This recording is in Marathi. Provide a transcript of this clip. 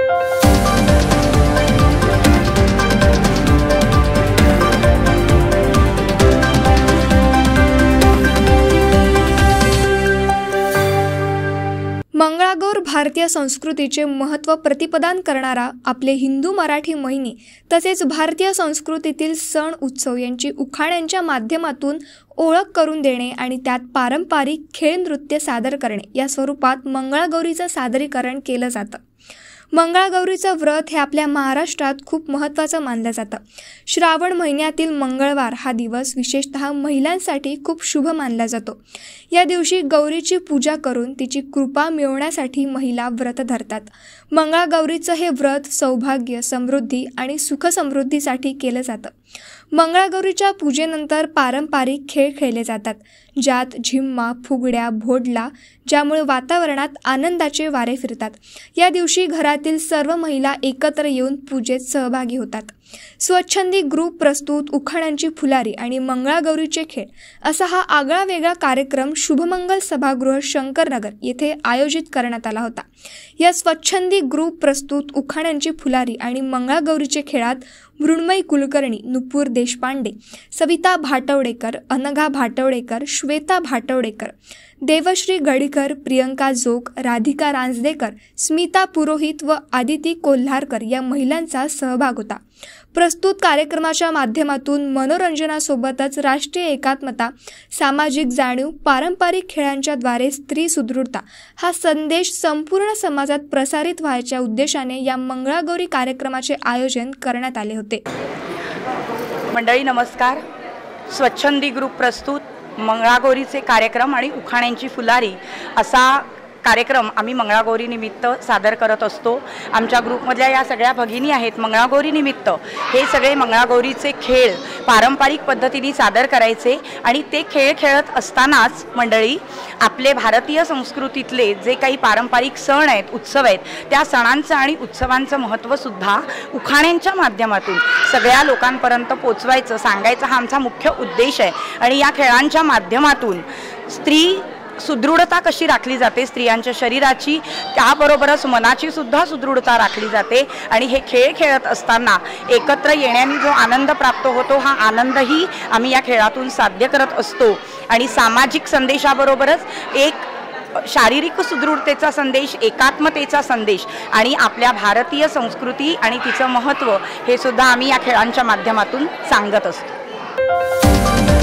मंगळागौर भारतीय संस्कृतीचे महत्त्व प्रतिपादन करणारा आपले हिंदू मराठी महिने तसेच भारतीय संस्कृतीतील सण उत्सव यांची उखाण्यांच्या माध्यमातून ओळख करून देणे आणि त्यात पारंपरिक खेळ नृत्य सादर करणे या स्वरूपात मंगळागौरीचं सादरीकरण केलं जातं। मंगळागौरीचं व्रत हे आपल्या महाराष्ट्रात खूप महत्त्वाचं मानलं जातं। श्रावण महिन्यातील मंगळवार हा दिवस विशेषतः महिलांसाठी खूप शुभ मानला जातो। या दिवशी गौरीची पूजा करून तिची कृपा मिळवण्यासाठी महिला व्रत धरतात। मंगळागौरीचं हे व्रत सौभाग्य, समृद्धी आणि सुखसमृद्धीसाठी केलं जातं। मंगळागौरीच्या पूजेनंतर पारंपरिक खेळ खेळले जातात, ज्यात झिम्मा, फुगड्या, भोडला, ज्यामुळे वातावरणात आनंदाचे वारे फिरतात। या दिवशी घरातील सर्व महिला एकत्र येऊन पूजेत सहभागी होतात। स्वच्छंदी ग्रुप प्रस्तुत, उखाण्यांची फुलारी आणि मंगळागौरीचे खेळ असा हा आगळा वेगळा कार्यक्रम शुभमंगल सभागृह शंकरनगर येथे आयोजित करण्यात आला होता। या स्वच्छंदी ग्रुप प्रस्तुत, उखाण्यांची फुलारी आणि मंगळागौरीचे खेळात मृण्मयी कुलकर्णी, नुपूर देशपांडे, सविता भाटवडेकर, अनघा भाटवडेकर, श्वेता भाटवडेकर, देवश्री गडीकर, प्रियंका जोग, राधिका रांजदेकर, स्मिता पुरोहित व आदिती कोल्हारकर या महिलांचा सहभाग होता। प्रस्तुत कार्यक्रमाच्या माध्यमातून मनोरंजनासोबतच राष्ट्रीय एकात्मता, सामाजिक जाणीव, पारंपरिक खेळांच्या द्वारे स्त्री सुदृढता हा संदेश संपूर्ण समाजात प्रसारित व्हायच्या उद्देशाने या मंगळागौरी कार्यक्रमाचे आयोजन करण्यात आले होते। मंडळी नमस्कार। स्वच्छंदी ग्रुप प्रस्तुत मंगळागौरीचे कार्यक्रम आणि उखाण्यांची फुलारी असा कार्यक्रम आम्ही मंगळागौरी निमित्त सादर करत असतो। आमच्या ग्रुपमधल्या या सगळ्या भगिनी आहेत। मंगळागौरी निमित्त हे सगळे मंगळागौरीचे खेळ पारंपरिक पद्धतीने सादर करायचे आणि ते खेळ खेळत असतानाच मंडळी आपले भारतीय संस्कृतीतले जे काही पारंपरिक सण आहेत, उत्सव आहेत, त्या सणांचं आणि उत्सवांचं महत्त्व सुद्धा उखाण्यांच्या माध्यमातून सगळ्या लोकांपर्यंत पोचवायचं, सांगायचं हा आमचा मुख्य उद्देश आहे। आणि या खेळांच्या माध्यमातून स्त्री सुदृढता कशी राखली जाते, स्त्रियांच्या शरीराची त्याबरोबरच मनाची सुद्धा सुदृढता राखली जाते आणि हे खेळ खेळत असताना एकत्र येण्याने जो आनंद प्राप्त होतो हा आनंदही आम्ही या खेळातून साध्य करत असतो। आणि सामाजिक संदेशाबरोबरच एक शारीरिक सुदृढतेचा संदेश, एकात्मतेचा संदेश आणि आपल्या भारतीय संस्कृती आणि तिचं महत्त्व हे सुद्धा आम्ही या खेळांच्या माध्यमातून सांगत असतो।